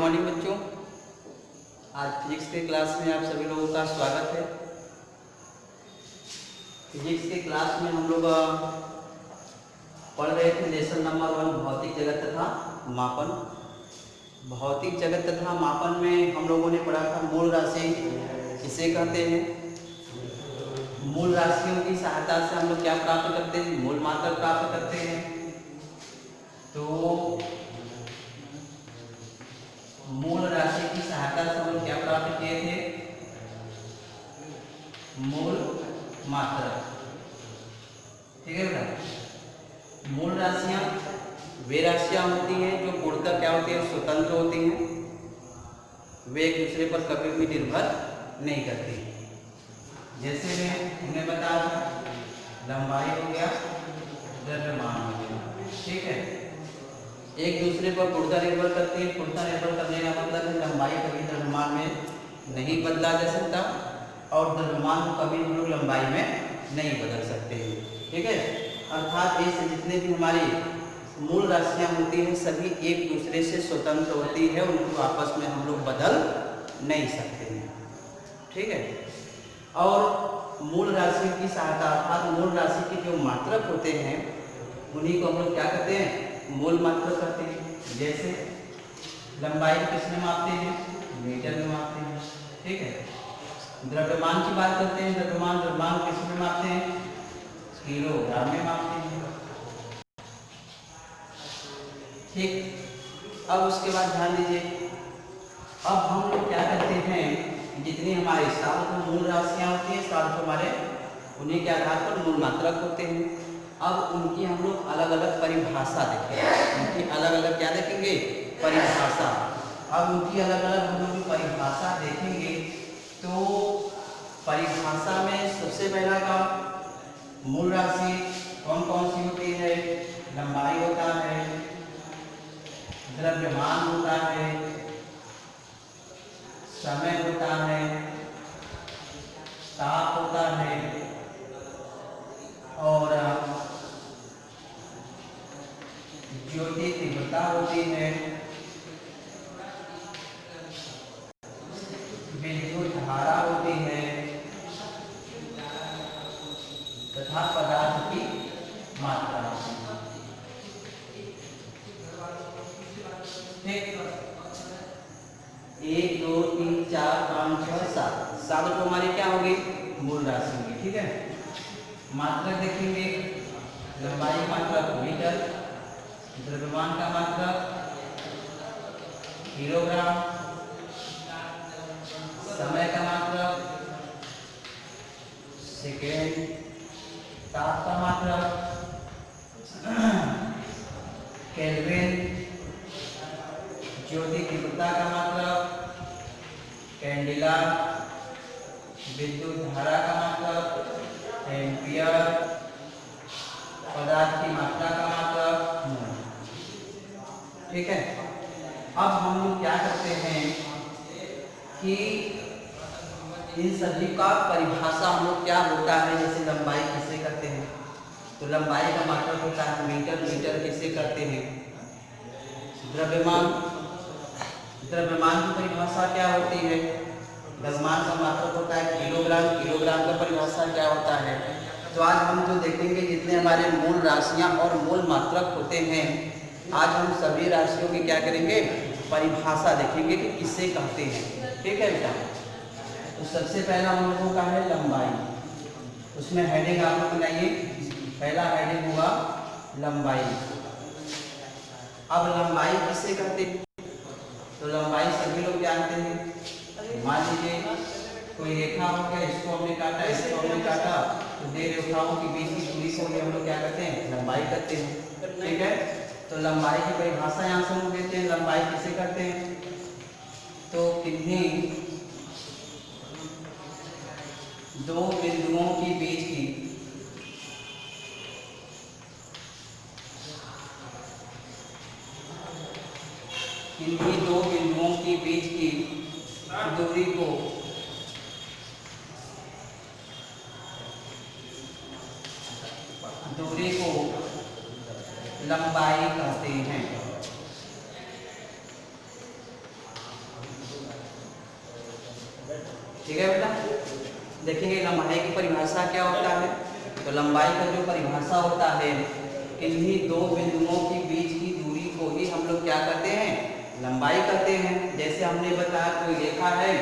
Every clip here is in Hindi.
मॉर्निंग बच्चों। आज फिजिक्स के क्लास में आप सभी लोगों का स्वागत है। फिजिक्स के क्लास में हम लोग पढ़ रहे थे लेसन नंबर 1 भौतिक जगत तथा मापन। भौतिक जगत तथा मापन में हम लोगों ने पढ़ा था मूल राशि किसे कहते हैं। मूल राशियों की सहायता से हम लोग क्या प्राप्त करते हैं, मूल मात्रा प्राप्त करते हैं। तो मूल राशि की सहायता से हम लोग क्या प्राप्त किए थे, मूल मात्रा। ठीक है बेटा। मूल राशियां वे राशियां होती हैं जो गुणकर क्या होती है, स्वतंत्र होती हैं। वे एक दूसरे पर कभी भी निर्भर नहीं करती। जैसे मैं उन्हें बताया था, लंबाई हो गया, द्रव्यमान हो गया। ठीक है, एक दूसरे पर पूर्णतः निर्भर करती है। पूर्णतः निर्भर करने का मतलब है लंबाई कभी द्रव्यमान में नहीं बदला जा सकता और द्रव्यमान कभी हम लोग लंबाई में नहीं बदल सकते हैं। ठीक है, अर्थात ये जितने भी हमारी मूल राशियां होती हैं सभी एक दूसरे से स्वतंत्र होती है, उनको आपस में हम लोग बदल नहीं सकते हैं। ठीक है, और मूल राशियों की सहायता अर्थात मूल राशि के जो मात्रक होते हैं उन्हीं को हम लोग क्या कहते हैं, मूल मात्रक कहते हैं। जैसे लंबाई किसमें मापते हैं, मीटर में मापते हैं। ठीक है, द्रव्यमान की बात करते हैं, द्रव्यमान किसमें मापते हैं, किलोग्राम में मापते हैं। ठीक, अब उसके बाद ध्यान दीजिए, अब हम लोग क्या करते हैं, जितनी हमारी सात मूल राशियां होती हैं, सात हमारे उन्हीं के आधार पर मूल मात्रक होते हैं। अब उनकी हम लोग अलग अलग परिभाषा देखेंगे, उनकी अलग अलग क्या देखेंगे, परिभाषा। अब उनकी अलग अलग हम लोग परिभाषा देखेंगे तो परिभाषा में सबसे पहला काम, मूल राशि कौन कौन सी होती है, लंबाई होता है, द्रव्यमान होता है, समय होता है, ताप होता है और ज्योति तीव्रता होती है, विद्युत धारा होती है तथा पदार्थ की मात्रा होती है। ठीक, 1 2 3 4 5 6 7 सात तो हमारी क्या होगी, मूल राशि होगी। ठीक है, मात्रक देखेंगे, लंबाई मात्रक मीटर, द्रव्यमान का मात्रक किलोग्राम, समय का मात्रक सेकेंड, ताप का मात्रक केल्विन, ज्योति तीव्रता का मात्रक कैंडिला, विद्युत धारा का मात्रक एम्पियर, पदार्थ की मात्रा का मात्रक मोल। ठीक है, अब हम लोग क्या करते हैं कि इन सभी का परिभाषा हम लोग क्या होता है। जैसे लंबाई किसे कहते हैं, तो लंबाई का मात्रक होता है मीटर, मीटर किसे कहते हैं, द्रव्यमान, द्रव्यमान की परिभाषा क्या होती है, द्रव्यमान का मात्रक होता है किलोग्राम, किलोग्राम का परिभाषा क्या होता है। तो आज हम जो देखेंगे जितने हमारे मूल राशियां और मूल मात्रक होते हैं, आज हम सभी राशियों की क्या करेंगे, परिभाषा देखेंगे कि किसे कहते हैं। ठीक है बेटा, तो सबसे पहला हम लोगों का है लंबाई। उसमें हेडिंग आप लोग बनाइए, पहला हेडिंग हुआ लंबाई। अब लंबाई किसे कहते हैं, तो लंबाई सभी लोग जानते हैं। मान लीजिए कोई रेखा हो गया, इसको हमने काटा, इसको हमने काटा, तो दो रेखाओं के बीच की दूरी को हम लोग क्या कहते हैं, लंबाई कहते हैं। ठीक है, तो लंबाई की परिभाषा यहाँ से हम देते हैं, लंबाई किसे कहते हैं, तो किन्हीं दो बिंदुओं के बीच की दूरी को लंबाई कहते हैं। ठीक है बेटा। देखेंगे लंबाई की परिभाषा क्या होता है। तो लंबाई का जो परिभाषा होता है, इन्हीं दो बिंदुओं के बीच की दूरी को ही हम लोग क्या करते हैं, लंबाई कहते हैं। जैसे हमने बताया कोई रेखा है,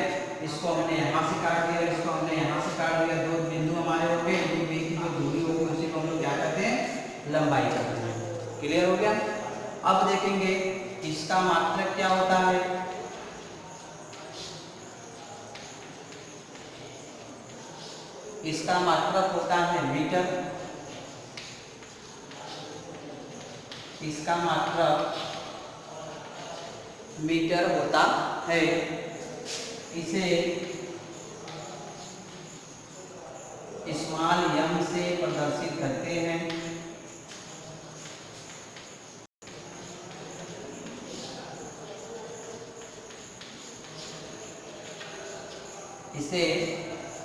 इसको हमने यहाँ से काट दिया, इसको हमने यहाँ से काट दिया, दो बिंदु हमारे हो गए, इनके बीच की जो दूरी होगी उसी को हम लोग क्या कहते हैं, लंबाई कहते हैं। क्लियर हो गया। अब देखेंगे इसका मात्रक क्या होता है। इसका मात्रक होता है मीटर। इसका मात्रक मीटर होता है। इसे स्मॉल m से प्रदर्शित करते हैं। इसे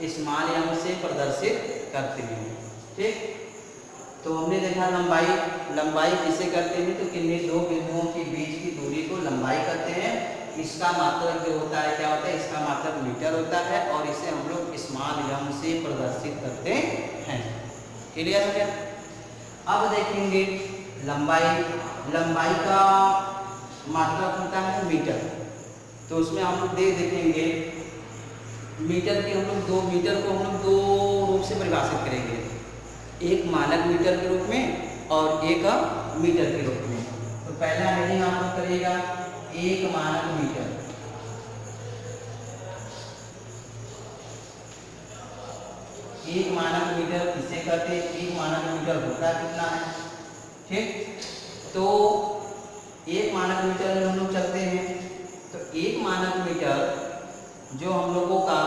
स्मॉल m से प्रदर्शित करते हैं। ठीक, तो हमने देखा लंबाई किसे करते हैं, तो किन्हीं दो बिंदुओं के बीच की दूरी को लंबाई करते हैं। इसका मात्रक जो होता है क्या होता है, इसका मात्रक मीटर होता है और इसे हम लोग स्मॉल m से प्रदर्शित करते हैं। क्लियर हो गया। अब देखेंगे लंबाई का मात्रक होता है मीटर। तो उसमें हम लोग देखेंगे मीटर की मीटर को हम लोग दो रूप से परिभाषित करेंगे, एक मानक मीटर के रूप में और एक मीटर के रूप में। तो पहला हेडिंग आप लोग करिएगा एक मानक मीटर। एक मानक मीटर किसे कहते हैं, एक मानक मीटर होता कितना है। ठीक, तो एक मानक मीटर में हम लोग चलते हैं। तो एक मानक मीटर जो हम लोगों का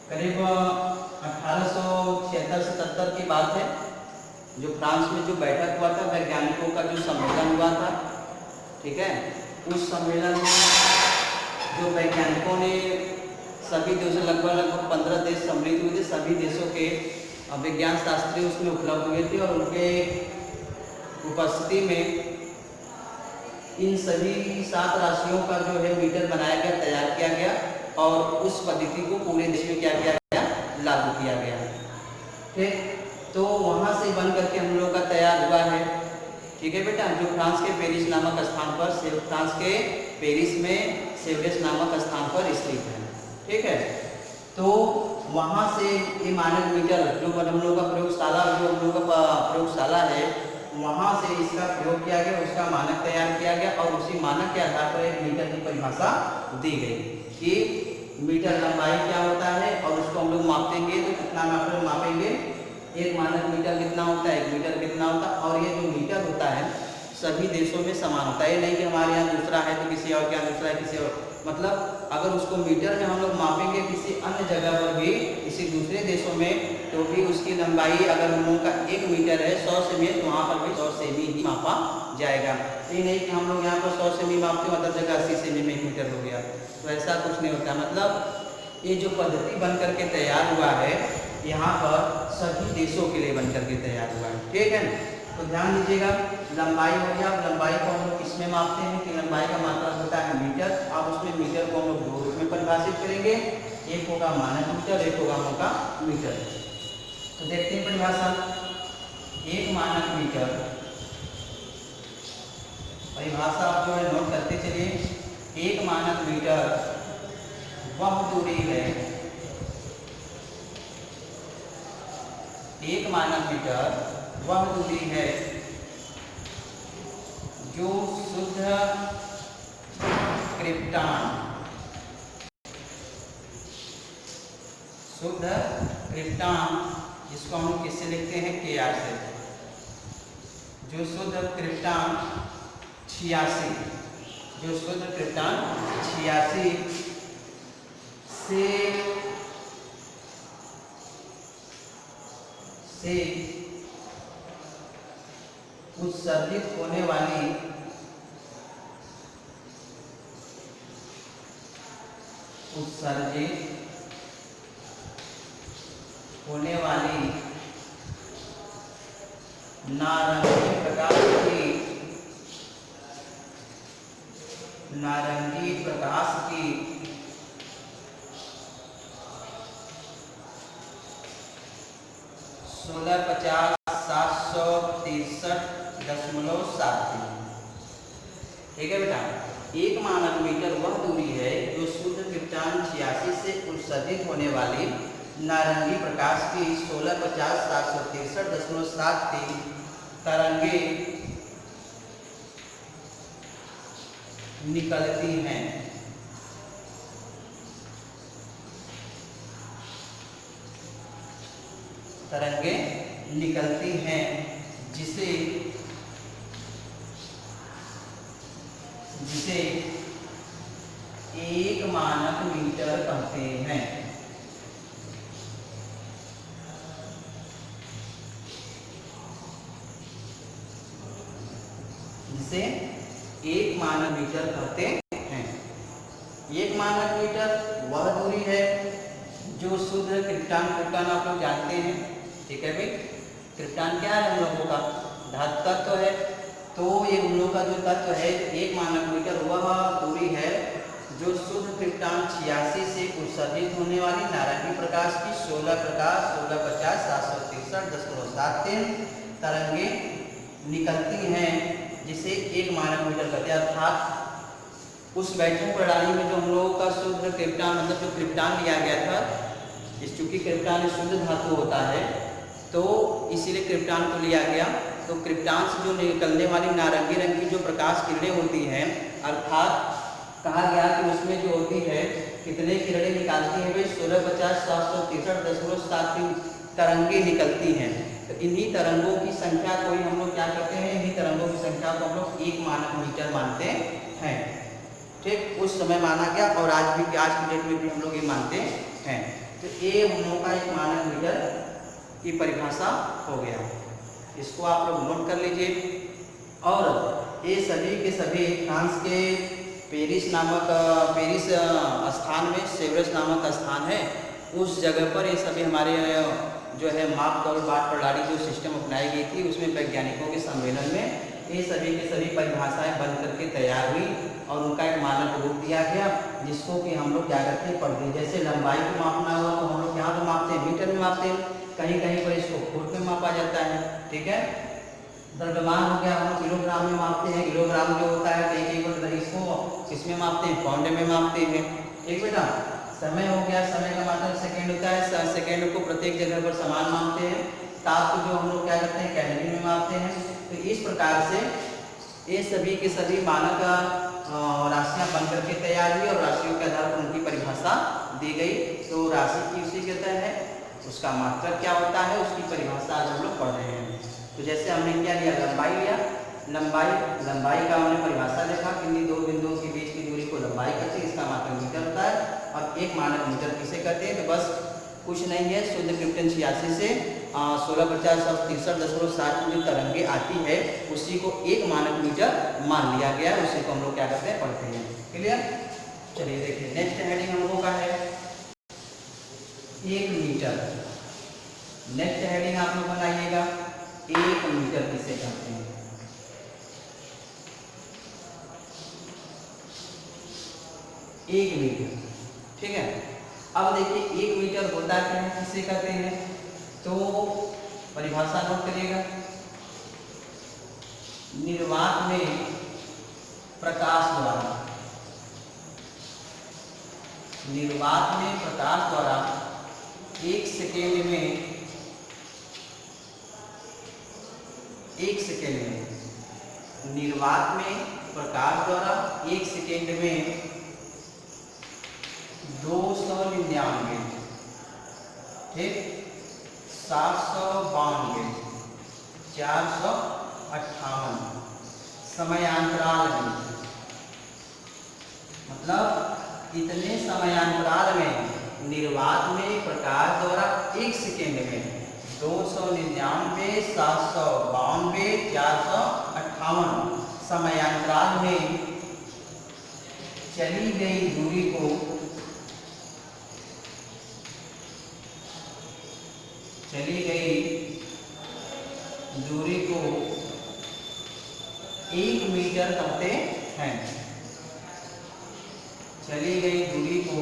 करीब 1876-77 की बात है, जो फ्रांस में जो बैठक हुआ था, वैज्ञानिकों का जो सम्मेलन हुआ था, ठीक है, उस सम्मेलन में जो वैज्ञानिकों ने सभी देशों लगभग 15 देश सम्मिलित हुए थे, सभी देशों के विज्ञान शास्त्री उसमें उपलब्ध हुए थे और उनके उपस्थिति में इन सभी 7 राशियों का जो है मीटर बनाया गया, तैयार किया गया और उस पद्धति को पूरे देश में क्या किया गया, लागू किया गया। ठीक, तो वहाँ से बन करके हम लोग का तैयार हुआ है। ठीक है बेटा, जो फ्रांस के पेरिस नामक स्थान पर फ्रांस के पेरिस में सेवरेस नामक स्थान पर स्थित है। ठीक है, तो वहाँ से ये मानक मीटर जो हम लोग का प्रयोगशाला है, वहाँ से इसका प्रयोग किया गया, उसका मानक तैयार किया गया और उसी मानक के आधार पर एक मीटर की परिभाषा दी गई कि मीटर लंबाई क्या होता है और उसको हम लोग मापेंगे तो कितना मापेंगे, एक मानक मीटर कितना होता है, एक मीटर कितना होता है। और ये जो मीटर होता है सभी देशों में समान होता है। ये नहीं कि हमारे यहाँ दूसरा है तो किसी और के यहाँ दूसरा है, किसी और, मतलब अगर उसको मीटर में हम लोग मापेंगे किसी अन्य जगह पर भी, किसी दूसरे देशों में, तो भी उसकी लंबाई अगर हम लोग का 1 मीटर है 100 सेमी, तो वहाँ पर भी 100 सेमी ही मापा जाएगा। ये नहीं कि हम लोग यहाँ पर 100 सेमी मापते मतलब जगह 80 सेमी में 1 मीटर हो गया, तो ऐसा कुछ नहीं होता। मतलब ये जो पद्धति बन करके तैयार हुआ है यहाँ पर सभी देशों के लिए बन करके तैयार हुआ है। ठीक है, तो ध्यान दीजिएगा, लंबाई हो गया। लंबाई को हम लोग किसमें मापते हैं कि लंबाई का मात्रक होता है मीटर। अब उसमें मीटर को हम लोग दो रूप में परिभाषित करेंगे, एक होगा मानक मीटर, एक होगा मीटर। तो देखते हैं परिभाषा। एक मानक मीटर परिभाषा आप जो है नोट करते चलिए। एक मानक मीटर वह दूरी है, एक मानक मीटर वह दूरी है जो शुद्ध क्रिप्टॉन जिसको हम किससे लिखते हैं, KR से, जो शुद्ध क्रिप्टॉन 86, जो शुद्ध क्रिप्टॉन 86 से उत्सर्जित होने वाली नारंगी प्रकाश की नारंगी प्रकाश की 1650/763.73। ठीक है बेटा, 1 मानक मीटर वह दूरी है जो शुद्ध क्रिप्टॉन 86 से उत्सर्जित होने वाली नारंगी प्रकाश की 1650/763.73 तरंगे निकलती हैं। तरंगे निकलती हैं जिसे 1 मानक मीटर कहते हैं। जिसे 1 मानक मीटर कहते हैं। 1 मानक मीटर वह दूरी है जो शुद्ध क्रिप्टॉन आप लोग जानते हैं। ठीक है भाई, क्रिप्टॉन क्या है हम लोगों का? धातु तत्व है। तो ये हम लोग का जो तत्व है 1 मानक मीटर वह दूरी है जो शुद्ध क्रिप्टॉन 86 से उत्सर्जित होने वाली नारंगी प्रकाश की 1650/763.73 तरंगे निकलती हैं, जिसे 1 मानक मीटर कहते हैं। अर्थात उस बैठक प्रणाली में जो हम लोगों का शुद्ध क्रिप्टॉन मतलब जो क्रिप्टॉन लिया गया था, इस चूंकि क्रिप्टॉन शुद्ध धातु होता है तो इसीलिए क्रिप्टॉन को लिया गया। तो क्रिप्टॉन से जो निकलने वाली नारंगी रंग की जो प्रकाश किरणें होती हैं, अर्थात कहा गया कि उसमें जो होती है कितने किरणें निकालती हैं भाई? 1650/763.73 तरंगे निकलती हैं। तो इन्हीं तरंगों की संख्या को ही हम लोग क्या करते हैं? इन्हीं तरंगों की संख्या को हम लोग 1 मानक मीटर मानते हैं। ठीक, उस समय माना गया और आज की डेट में भी हम लोग ये मानते हैं। तो ये हम लोग का 1 मानक मीटर की परिभाषा हो गया। इसको आप लोग नोट कर लीजिए। और ये सभी के सभी फ्रांस के पेरिस स्थान में सेवरस नामक स्थान है, उस जगह पर ये सभी हमारे जो है माप तौल बाट प्रणाली जो सिस्टम अपनाई गई थी, उसमें वैज्ञानिकों के सम्मेलन में ये सभी के सभी परिभाषाएं बन करके तैयार हुई और उनका एक मानक रूप दिया गया, जिसको कि हम लोग क्या करते हैं? पढ़ते हैं। जैसे लंबाई को मापना हुआ तो हम लोग यहाँ तो मापते हैं मीटर में मापते हैं, कहीं कहीं पर इसको फुट में मापा जाता है। ठीक है, द्रव्यमान हो गया हम लोग किलोग्राम में मापते हैं, किलोग्राम जो होता है कहीं कहीं पर इसको किसमें मापते हैं? पाउंड में मापते हैं। ठीक बेटा, समय हो गया, समय का मतलब सेकेंड होता है, सेकेंड को प्रत्येक जगह पर समान मापते हैं। ताप को जो हम लोग क्या करते हैं? कैलोरी में मापते हैं। तो इस प्रकार से ये सभी के सभी मानक राशियां बन करके तैयार हुई और राशियों के आधार पर उनकी परिभाषा दी गई। तो राशि की उसी कहते हैं, उसका मात्रक क्या होता है, उसकी परिभाषा आज हम लोग पढ़ रहे हैं। तो जैसे हमने क्या लिया? लंबाई लिया। लंबाई का हमने परिभाषा देखा, किन्हीं 2 बिंदुओं के बीच की दूरी को लंबाई कहते हैं, इसका मात्रक मीटर होता है। और 1 मानक मीटर किसे कहते हैं? तो बस कुछ नहीं है, शुद्ध क्रिप्टॉन 86 से 1650/763.7 जो तरंगे आती है उसी को 1 मानक मीटर मान लिया गया, उसी को हम लोग क्या करते हैं? पढ़ते हैं। क्लियर? चलिए देखिए, नेक्स्ट हेडिंग हम लोगों का है 1 मीटर। नेक्स्ट हेडिंग आप लोग बनाइएगा 1 मीटर किसे कहते हैं? 1 मीटर। ठीक है, अब देखिए 1 मीटर होता क्या है, किसे कहते हैं? तो परिभाषा नोट करिएगा। निर्वात में प्रकाश द्वारा 1 सेकेंड में निर्वात में प्रकाश द्वारा 1 सेकेंड में 299, ठीक, 792, 458 समयांतराल में, मतलब इतने समयांतराल में निर्वात में प्रकाश द्वारा 1 सेकेंड में 299, 792, 458 समयांतराल में चली गई दूरी को चली गई दूरी को 1 मीटर कहते हैं। चली गई दूरी को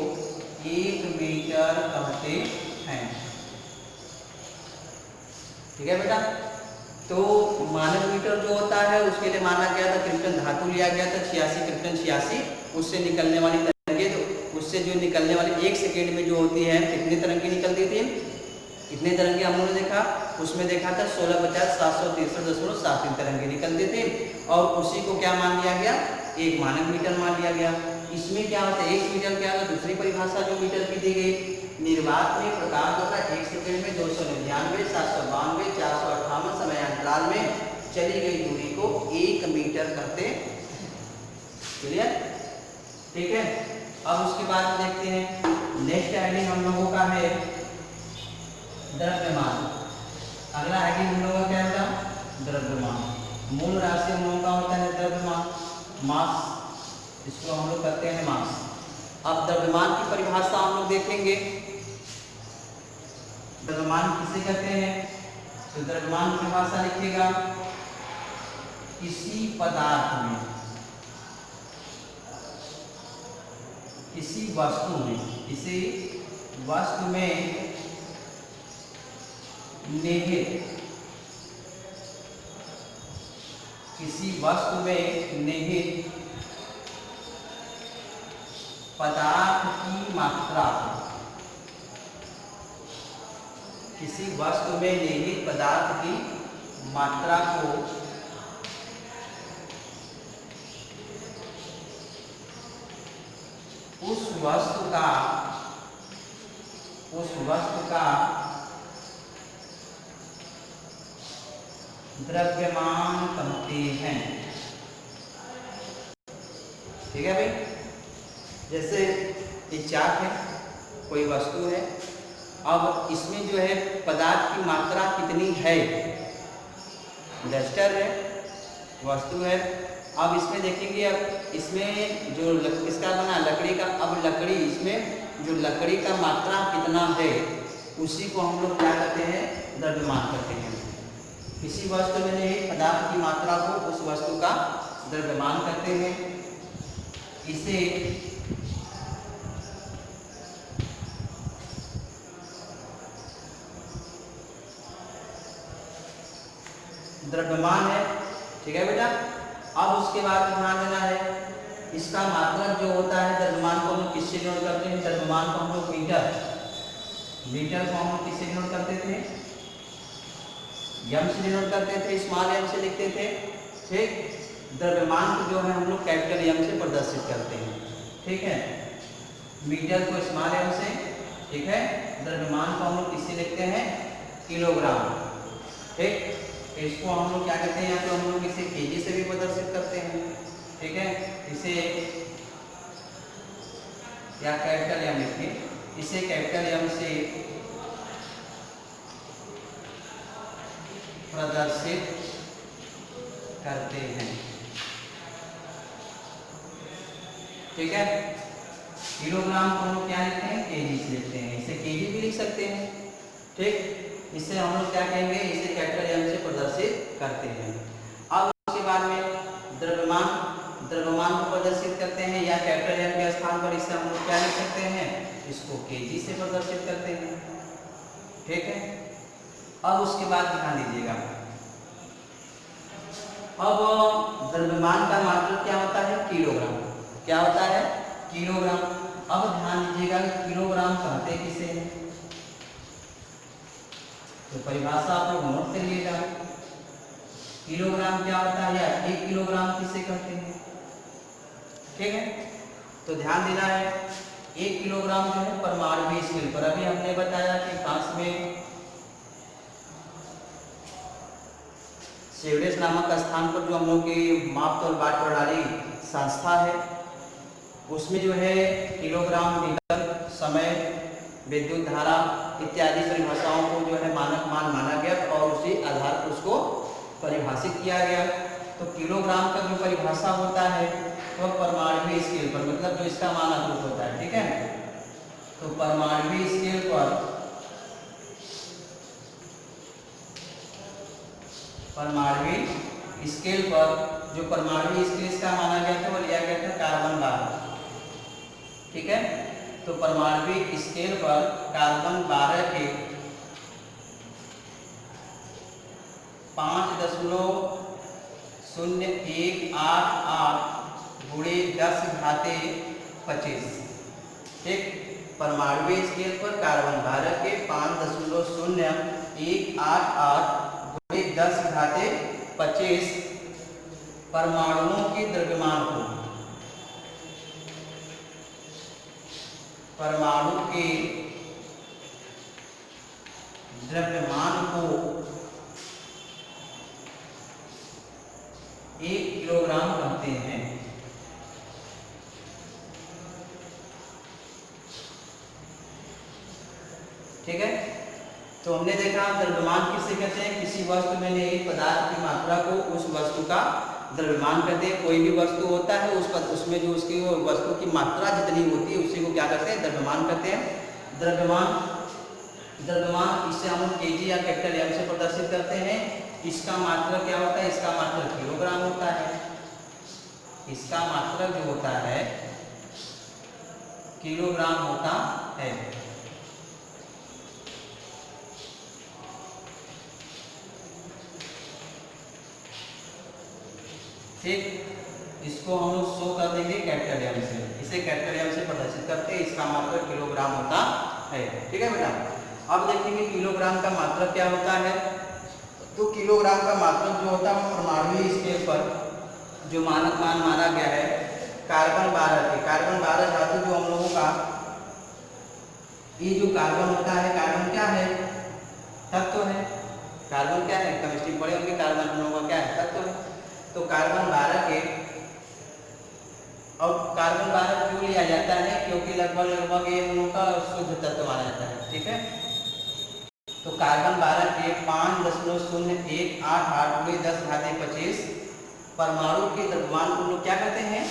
1 मीटर कहते हैं। ठीक है बेटा। तो मानक मीटर जो होता है उसके लिए माना गया था, क्रिप्टन धातु लिया गया था 86 क्रिप्टन 86, उससे निकलने वाली तरंगे, तो उससे जो निकलने वाली 1 सेकेंड में जो होती है कितनी तरंगे निकलती थी, कितने तरंगे हम लोगों ने देखा, उसमें देखा था 1650,763.73 तरंगे निकलते थे, और उसी को क्या मान लिया गया, एक मानक मीटर मान लिया गया। इसमें क्या होता है 1 मीटर क्या होता है, दूसरी परिभाषा जो मीटर की दी गई, निर्वात में प्रकाश होता है 1 सेकंड में 299, 752, 458 समयांतराल में चली गई दूरी को 1 मीटर करते। क्लियर? ठीक है। अब उसके बाद देखते हैं नेक्स्ट हेडिंग हम लोगों का है द्रव्यमान। अगला हेडिंग हम लोगों का क्या होगा, द्रव्यमान। मूल राशि हम लोगों का होता है द्रव्यमान, मास, इसको हम लोग करते हैं मास। अब द्रव्यमान की परिभाषा हम लोग देखेंगे, द्रव्यमान किसे कहते हैं, तो द्रव्यमान की भाषा लिखिएगा, किसी पदार्थ में, किसी वस्तु में, किसी वस्तु में निहित, किसी वस्तु में निहित पदार्थ की मात्रा, किसी वस्तु में निहित पदार्थ की मात्रा को उस वस्तु का द्रव्यमान कहते हैं। ठीक है भाई। जैसे एक चार्ट है, कोई वस्तु है, अब इसमें जो है पदार्थ की मात्रा कितनी है, डस्टर है, वस्तु है। अब इसमें देखेंगे, अब इसमें जो इसका बना लकड़ी का, अब लकड़ी, इसमें जो लकड़ी का मात्रा कितना है उसी को हम लोग क्या करते हैं, द्रव्यमान करते हैं। किसी वस्तु में निहित पदार्थ की मात्रा को उस वस्तु का द्रव्यमान करते हैं। इसे द्रव्यमान है। ठीक है बेटा। अब उसके बाद ध्यान देना है, इसका मात्रक जो होता है, द्रव्यमान को हम लोग किससे डिनोट करते हैं, द्रव्यमान को हम लोग मीटर, मीटर को हम लोग किससे डिनोट करते थे, यम से डिनोट करते थे, स्मॉल एम से लिखते थे। ठीक। द्रव्यमान को जो है हम लोग कैपिटल एम से प्रदर्शित करते हैं। ठीक है। मीटर को स्मॉल एम से, ठीक है। द्रव्यमान को हम लोग किससे लिखते हैं, किलोग्राम। ठीक। इसको हम लोग क्या कहते हैं, या तो हम लोग इसे केजी से भी प्रदर्शित करते हैं। ठीक है। इसे या कैपिटल एम लिखिए, इसे कैपिटल एम से प्रदर्शित करते हैं। ठीक है। किलोग्राम को हम लोग क्या लिखते हैं, केजी से लिखते हैं, इसे केजी भी लिख सकते हैं। ठीक। इसे हम लोग क्या कहेंगे, इसे कैपिटल एम से प्रदर्शित करते हैं। अब उसके बाद में द्रव्यमान को प्रदर्शित करते हैं, या कैपिटल एम के स्थान पर इसे हम लोग क्या लिख सकते हैं, इसको केजी से प्रदर्शित करते हैं। ठीक है। अब उसके बाद ध्यान दीजिएगा, अब द्रव्यमान का मात्रक क्या होता है, किलोग्राम। क्या होता है, किलोग्राम। अब ध्यान दीजिएगा, किलोग्राम कहते किसे हैं, तो परिभाषा आप लोग नोट कर लीजिएगा। किलोग्राम क्या होता है, या 1 किलोग्राम किसे कहते हैं। ठीक है। तो ध्यान देना है, 1 किलोग्राम जो है परमाणु स्केल पर, अभी हमने बताया कि फ्रांस में सेवरेस नामक स्थान पर जो हम लोग की माप तौल बाट प्रणाली संस्था है, उसमें जो है किलोग्राम, मीटर, समय, विद्युत धारा इत्यादि परिभाषाओं को जो है मानक मान माना गया, और उसी आधार पर उसको परिभाषित किया गया। तो किलोग्राम का जो परिभाषा होता है वो तो परमाणु स्केल पर, मतलब जो इसका मानक रूप होता है। ठीक है। तो परमाणु स्केल पर, परमाणु स्केल पर जो परमाणु स्केल का माना गया था वो लिया गया था कार्बन 12। ठीक है। तो परमाणविक स्केल पर कार्बन 12 के 5.0188 गुणे 10⁻25। ठीक, परमाणु स्केल पर कार्बन 12 के 5.0188 गुणे 10⁻25 परमाणुओं के द्रव्यमान को, परमाणु के द्रव्यमान को 1 किलोग्राम कहते हैं। ठीक है। तो हमने देखा द्रव्यमान किसे कहते हैं, किसी वस्तु में निहित पदार्थ की मात्रा को उस वस्तु का द्रव्यमान कहते हैं। कोई भी वस्तु होता है उसमें जो उसकी वस्तु की मात्रा जितनी होती है उसी को क्या कहते हैं, द्रव्यमान कहते हैं। द्रव्यमान इसे हम केजी या कैपिटल एम से प्रदर्शित करते हैं। इसका मात्रक क्या होता है, इसका मात्रक किलोग्राम होता है। इसका मात्रक जो होता है किलोग्राम होता है। ठीक, इसको हम लोग शो कर देंगे कैपिटल एम से, इसे कैपिटल एम से प्रदर्शित करते हैं। इसका मात्रक किलोग्राम होता है। ठीक है बेटा। अब देखेंगे किलोग्राम का मात्रक क्या होता है। तो किलोग्राम का मात्रक जो होता है परमाणु स्केल पर जो मानक मान माना गया है कार्बन 12 के, कार्बन 12 धातु जो हम लोगों का ये जो कार्बन होता है, कार्बन क्या है, तत्व है। कार्बन क्या है, केमिस्ट्री पढ़े होंगे, कार्बन हम लोगों का क्या है, तत्व है। तो कार्बन 12 के, और कार्बन 12 क्यों लिया जाता है, क्योंकि लगभग ये हम लोग का शुद्ध तत्व माना जाता है। ठीक है। तो कार्बन 12 के 5.0188 गुणे 10⁻25 परमाणु के द्रव्यमान को लोग क्या कहते हैं,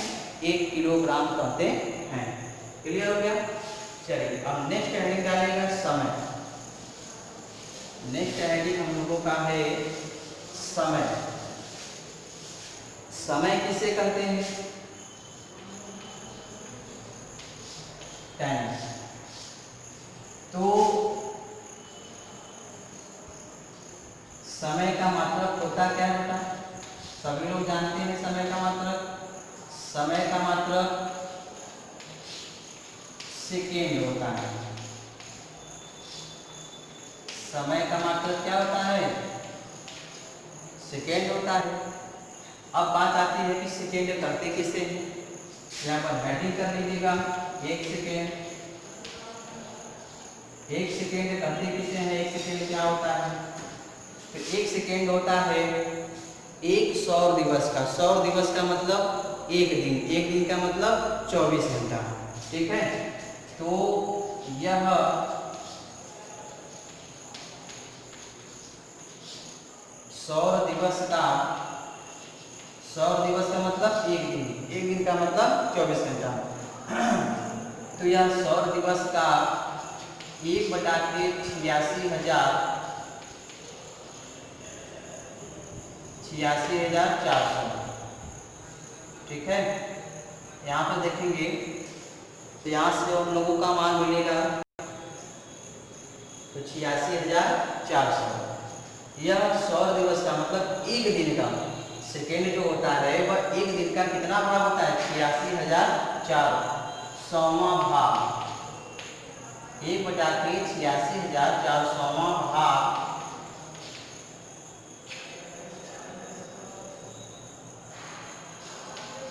1 किलोग्राम कहते हैं। क्लियर हो गया। चलिए अब नेक्स्ट हेडिंग डालेगा समय। नेक्स्ट हेडिंग हम लोगों का है समय। समय किसे कहते हैं, टाइम। तो समय का मात्रक होता क्या होता है, सभी लोग जानते हैं समय का मात्रक। समय का मात्रक सेकेंड होता है। समय का मात्रक क्या होता है, सेकेंड होता है। अब बात आती है कि सेकेंड करते किसे हैं, यहाँ पर हेडिंग कर लीजिएगा 1 सेकेंड। 1 सेकेंड करते किसे हैं, 1 सेकेंड क्या होता है, तो 1 सेकेंड होता है एक सौर दिवस का। सौर दिवस का मतलब एक दिन, एक दिन का मतलब 24 घंटा। ठीक है। तो यह सौर दिवस का मतलब एक दिन, एक दिन का मतलब 24 घंटा। तो यह सौर दिवस का 1/86,400। ठीक है। यहाँ पर देखेंगे तो यहाँ से हम लोगों का मान मिलेगा तो 86,400। यह सौर दिवस का मतलब एक दिन का, सेकेंड जो होता है वह एक दिन का कितना भाग होता है, 86,400वां भाग। 1/86,400वां भाग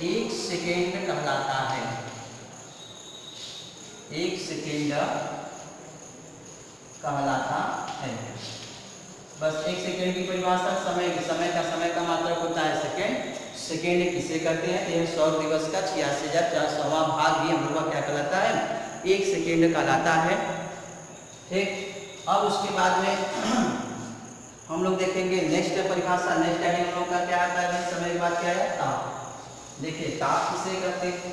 1 सेकेंड कहलाता है। 1 सेकेंड कहलाता है। बस 1 सेकेंड की परिभाषा समय की, समय का मात्रक होता है सेकेंड। सेकेंड किसे कहते हैं, यह सौर दिवस का 86,400वां भाग ही हम लोग का क्या कहलाता है, 1 सेकेंड कहलाता है। ठीक। अब उसके बाद में हम लोग देखेंगे नेक्स्ट परिभाषा। नेक्स्ट टाइम हम लोग का क्या आता है, समय के बाद क्या है, ताप। देखिए ताप किसे कहते हैं,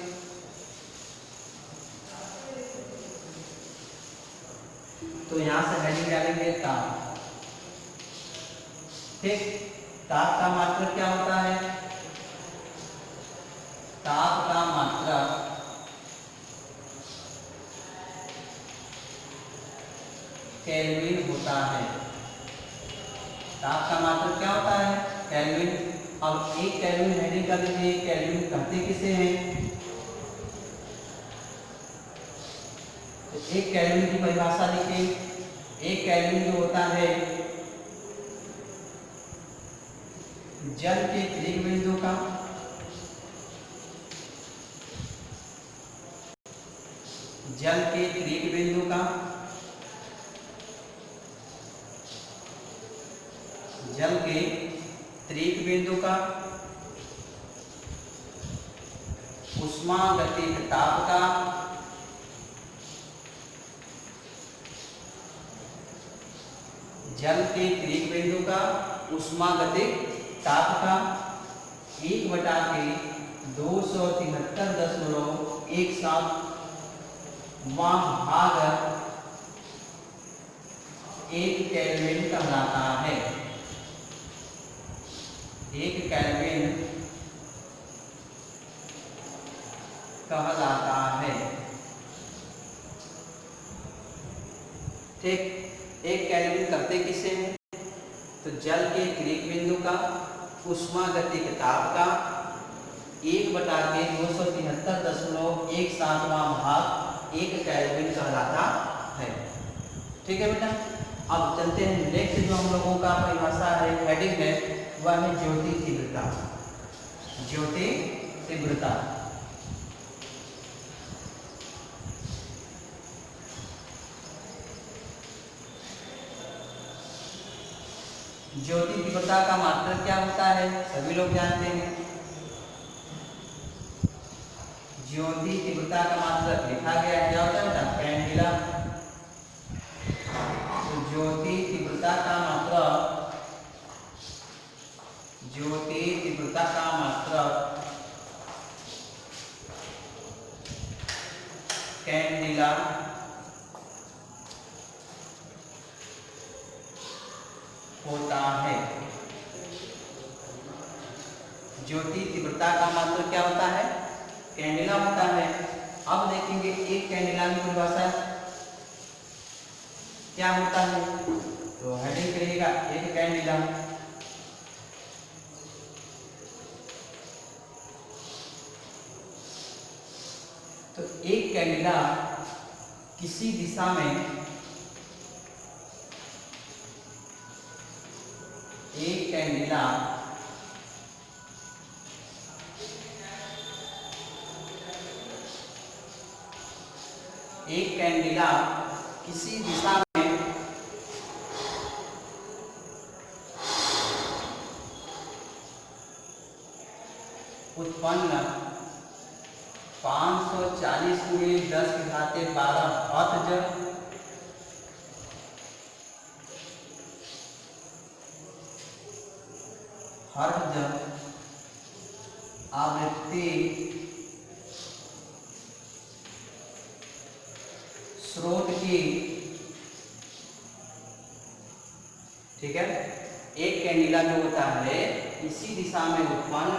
तो यहाँ से हेडिंग डालेंगे ताप। ठीक। ताप का मात्रक क्या होता है, ताप का मात्रक केल्विन होता है। ताप का मात्रक क्या होता है? केल्विन। अब एक केल्विन हेडिंग कर दीजिए, केल्विन कहते किसे हैं? तो एक केल्विन की परिभाषा लिखिए। एक केल्विन जो होता है जल के क्रिक बिंदु का जल के क्रिक बिंदु का जल के त्रिक बिंदु का उष्मागतिक ताप का जल के त्रिक बिंदु का उष्मागतिक ताप का 1/273.17 भाग 1 केल्विन कहलाता है। 1 केल्विन कहलाता है। ठीक, 1 केल्विन करते किसे हैं? तो जल के क्रिक बिंदु का उष्मागतिक ताप का 1/273.17 भाग 1 केल्विन कहलाता है। ठीक है बेटा, अब चलते हैं नेक्स्ट। जो हम लोगों का परिभाषा है, हेडिंग है, वह है ज्योति तीव्रता। ज्योति तीव्रता ज्योति तीव्रता का मात्रक क्या होता है? सभी लोग जानते हैं। ज्योति तीव्रता का मात्रक लिखा गया है, क्या होता है? कैंडिला। तो ज्योति तीव्रता का मात्रक कैंडिला होता है। ज्योति तीव्रता का मात्रक क्या होता है? कैंडिला होता है। अब देखेंगे एक कैंडिला की परिभाषा क्या होता है। तो हेडिंग करिएगा एक कैंडिला। तो एक कैंडिला किसी दिशा में एक कैंडिला किसी दिशा में उत्पन्न 540 × 10⁻12 हर्ट्ज आवृत्ति स्रोत की, ठीक है, एक कैंडिला जो होता है किसी दिशा में उत्पन्न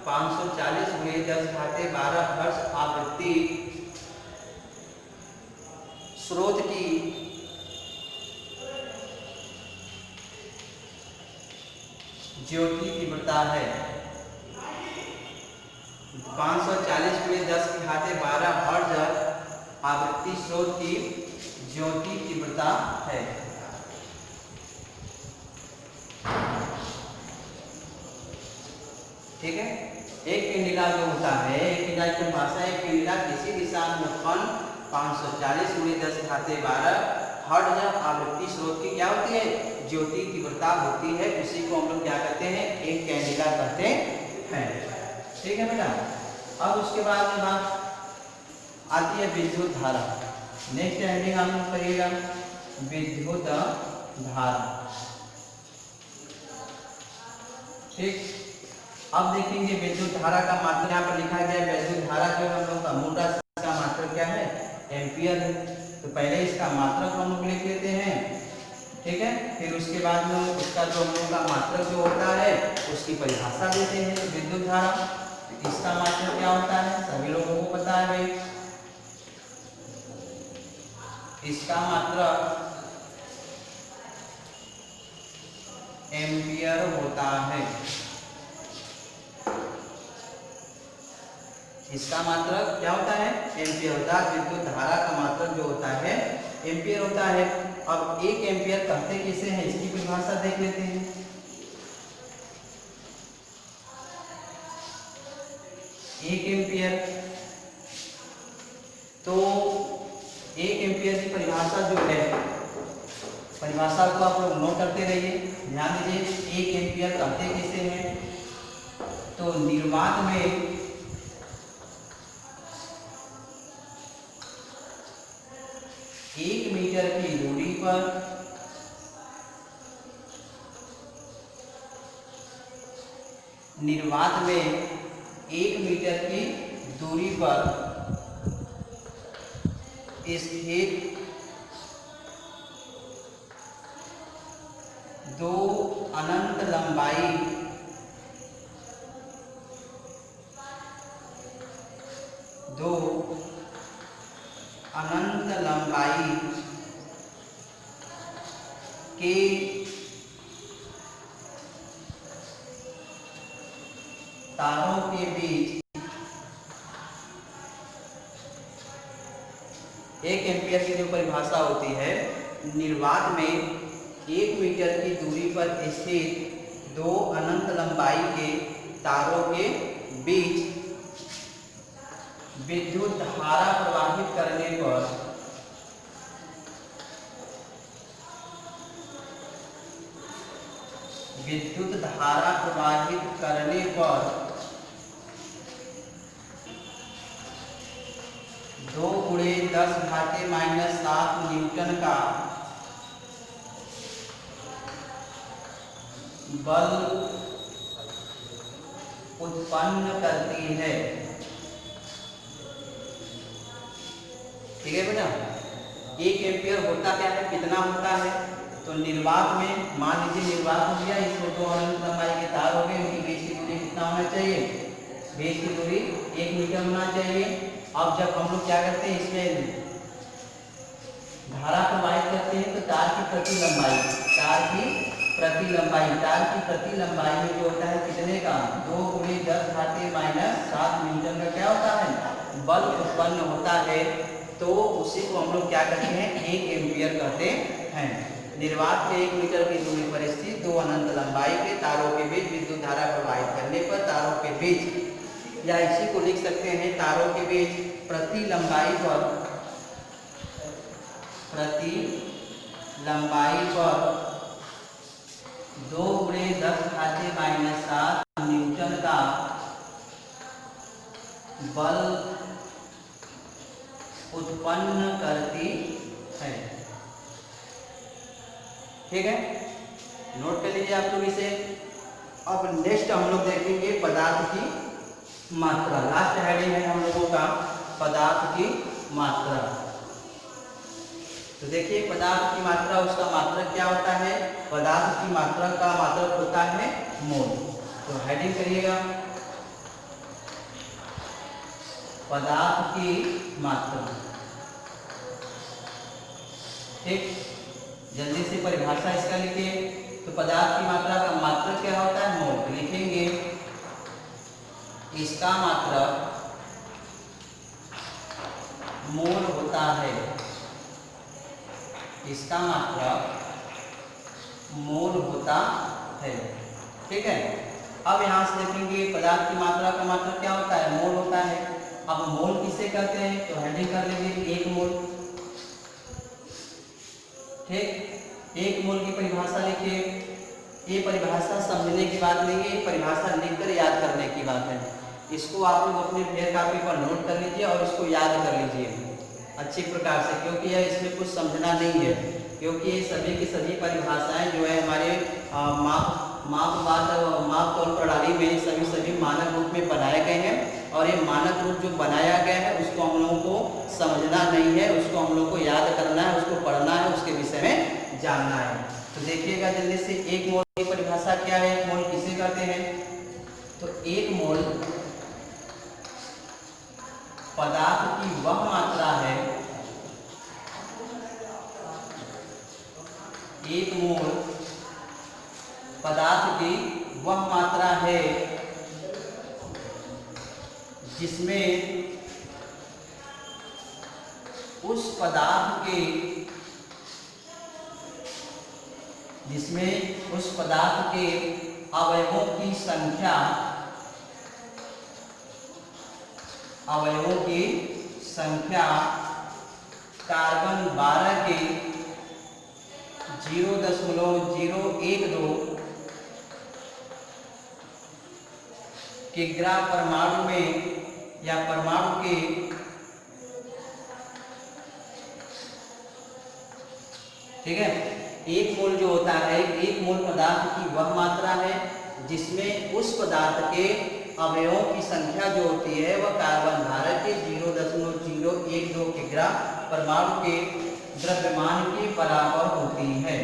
540 × 10⁻12 हर्ट्ज आवृत्ति स्रोत की ज्योति तीव्रता है। 540 × 10⁻12 हर्ट्ज आवृत्ति स्रोत की ज्योति तीव्रता है। ठीक है, एक कैंडिला जो होता है, एक कैंडिला की परिभाषा, एक कैंडिला किसी दिशा में उत्पन्न 540 × 10⁻12 हर्ट्ज आवृत्ति स्रोत की क्या होती है? ज्योति तीव्रता होती है। उसी को हम लोग क्या कहते हैं? एक कैंडिला कहते हैं। ठीक है बेटा, अब उसके बाद में बात आती है विद्युत धारा। नेक्स्ट हेडिंग हम लोग करिएगा विद्युत धारा। ठीक, अब देखेंगे विद्युत धारा का मात्रक यहाँ पर लिखा गया है। विद्युत धारा जो हम लोग का मूल राशि का मात्रक क्या है? एम्पियर है। तो पहले इसका मात्रक हम लोग लिख लेते हैं। ठीक है, फिर उसके बाद में उसका जो हम लोग का मात्रक जो होता है उसकी परिभाषा देते हैं। विद्युत धारा इसका मात्रक क्या होता है? सभी लोगों को पता है भाई। इसका मात्रक एम्पियर होता है। इसका मात्रक क्या होता है? एम्पियर होता है। विद्युत धारा का मात्रक जो होता है एम्पियर होता है। अब 1 एम्पियर कहते किसे हैं, इसकी परिभाषा देख लेते हैं। 1 एम्पियर, तो 1 एम्पियर की परिभाषा जो है, परिभाषा को आप लोग नोट करते रहिए, ध्यान दीजिए। 1 एम्पियर कहते किसे हैं, तो निर्वात में 1 मीटर की दूरी पर निर्वात में 1 मीटर की दूरी पर स्थित 2 अनंत लंबाई के तारों के बीच 1 एम्पियर की जो परिभाषा होती है, निर्वात में 1 मीटर की दूरी पर स्थित 2 अनंत लंबाई के तारों के बीच विद्युत धारा प्रवाहित करने पर विद्युत धारा प्रवाहित करने पर 2 × 10⁻⁷ न्यूटन का बल उत्पन्न करती है। ठीक है बेटा, 1 एम्पियर होता क्या है, कितना होता है, तो निर्वात में मान लीजिए निर्वात हो गया, इसमें 2 अनंत लंबाई के तार हो गए, उनकी बीच की दूरी कितना होना चाहिए, बीच की दूरी 1 मीटर होना चाहिए। अब जब हम लोग क्या करते हैं, इसमें धारा प्रवाहित करते हैं, तो तार की प्रति लंबाई में जो होता है कितने का, 2 × 10⁻⁷ न्यूटन का क्या होता है, बल उत्पन्न होता है। तो उसी को हम लोग क्या कहते हैं, 1 एम्पियर कहते हैं। निर्वात के 1 मीटर की दूरी पर स्थित 2 अनंत लंबाई के तारों के बीच विद्युत धारा प्रवाहित करने पर तारों के बीच, या इसी को लिख सकते हैं, तारों के बीच प्रति लंबाई पर 2 × 10⁻⁷ न्यूटन का बल उत्पन्न करती है। ठीक है, नोट कर लीजिए आप लोग इसे। अब नेक्स्ट हम लोग देखेंगे पदार्थ की मात्रा। लास्ट हेडिंग है हम लोगों का पदार्थ की मात्रा। तो देखिए पदार्थ की मात्रा, उसका मात्रक क्या होता है, पदार्थ की मात्रा का मात्रक होता है मोल। तो हेडिंग करिएगा, पदार्थ की मात्रा। ठीक, जल्दी से परिभाषा इसका लिखिए। तो पदार्थ की मात्रा का मात्रक क्या होता है, मोल। तो लिखेंगे इसका मात्रक मोल होता है, इसका मात्रक मोल होता है। ठीक है, अब यहां से देखेंगे पदार्थ की मात्रा का मात्रक क्या होता है, मोल होता है। अब मोल किसे कहते हैं, तो हेडिंग कर लीजिए 1 मोल। ठीक, 1 मोल की परिभाषा लिखिए। ये परिभाषा समझने की बात नहीं है, ये परिभाषा लिखकर याद करने की बात है। इसको आप लोग अपने फेयर कॉपी पर नोट कर लीजिए और इसको याद कर लीजिए अच्छी प्रकार से, क्योंकि यह इसमें कुछ समझना नहीं है, क्योंकि ये सभी की सभी परिभाषाएं जो है हमारे माप तौल प्रणाली में सभी मानक रूप में बनाए गए हैं। और ये मानक रूप जो बनाया गया है उसको हम लोगों को समझना नहीं है, उसको हम लोग को याद करना है, उसको पढ़ना है, उसके विषय में जानना है। तो देखिएगा जल्दी से, 1 मोल की परिभाषा क्या है, 1 मोल किसे कहते हैं, तो 1 मोल पदार्थ की वह मात्रा है एक मोल पदार्थ की वह मात्रा है जिसमें उस पदार्थ के अवयवों की संख्या कार्बन 12 के 0.012 किग्रा परमाणु में या परमाणु के ठीक है। एक मोल जो होता है, एक मोल पदार्थ की वह मात्रा है जिसमें उस पदार्थ के अवयवों की संख्या जो होती है वह कार्बन 12 के 0.012 किग्रा परमाणु के द्रव्यमान के बराबर होती है।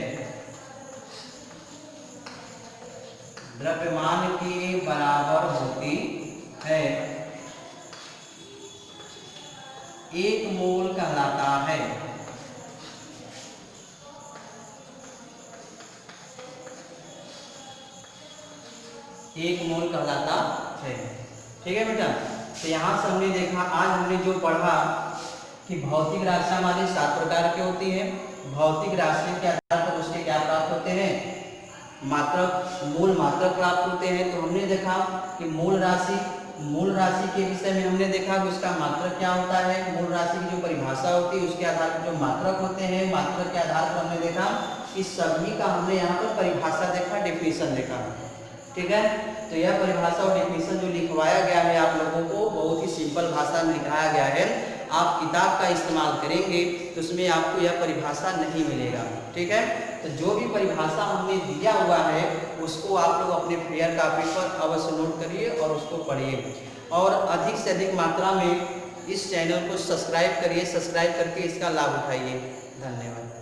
द्रव्यमान के बराबर होती है। एक मोल कहलाता है। एक मोल कहलाता है। ठीक है बेटा, तो यहाँ से हमने देखा, आज हमने जो पढ़ा कि भौतिक राशि हमारी 7 प्रकार की होती है। भौतिक राशि के आधार पर उसके क्या प्राप्त होते हैं, मात्रक, मूल मात्रक प्राप्त होते हैं। तो हमने देखा कि मूल राशि के विषय में हमने देखा कि उसका मात्रक क्या होता है। मूल राशि की जो परिभाषा होती है उसके आधार पर जो मात्रक होते हैं, मात्रक के आधार पर हमने देखा कि सभी का हमने यहाँ पर परिभाषा देखा, डेफिनेशन देखा। ठीक है, तो यह परिभाषा और डेफिनेशन जो लिखवाया गया है आप लोगों को बहुत ही सिंपल भाषा में लिखाया गया है। आप किताब का इस्तेमाल करेंगे तो उसमें आपको यह परिभाषा नहीं मिलेगा। ठीक है, तो जो भी परिभाषा हमने दिया हुआ है उसको आप लोग अपने फेयर कॉपी पर अवश्य नोट करिए और उसको पढ़िए, और अधिक से अधिक मात्रा में इस चैनल को सब्सक्राइब करिए। सब्सक्राइब करके इसका लाभ उठाइए। धन्यवाद।